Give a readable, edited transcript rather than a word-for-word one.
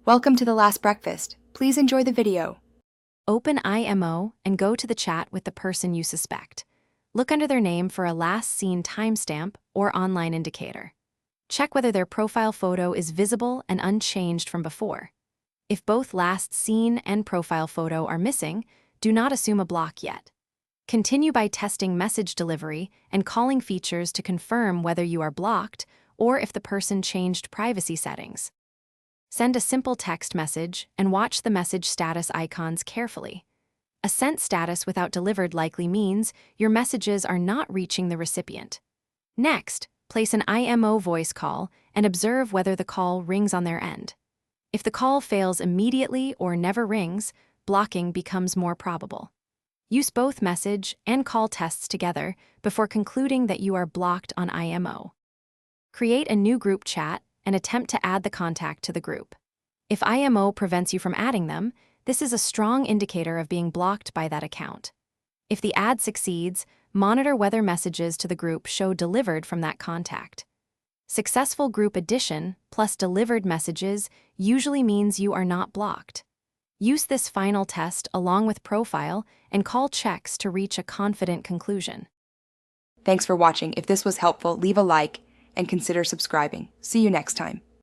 Welcome to The Last Breakfast. Please enjoy the video. Open iMoD and go to the chat with the person you suspect. Look under their name for a last seen timestamp or online indicator. Check whether their profile photo is visible and unchanged from before. If both last seen and profile photo are missing, do not assume a block yet. Continue by testing message delivery and calling features to confirm whether you are blocked or if the person changed privacy settings. Send a simple text message and watch the message status icons carefully. A sent status without delivered likely means your messages are not reaching the recipient. Next, place an iMoD voice call and observe whether the call rings on their end. If the call fails immediately or never rings, blocking becomes more probable. Use both message and call tests together before concluding that you are blocked on iMoD. Create a new group chat and attempt to add the contact to the group. If iMoD prevents you from adding them, this is a strong indicator of being blocked by that account. If the add succeeds, monitor whether messages to the group show delivered from that contact. Successful group addition plus delivered messages usually means you are not blocked. Use this final test along with profile and call checks to reach a confident conclusion. Thanks for watching. If this was helpful, leave a like and consider subscribing. See you next time.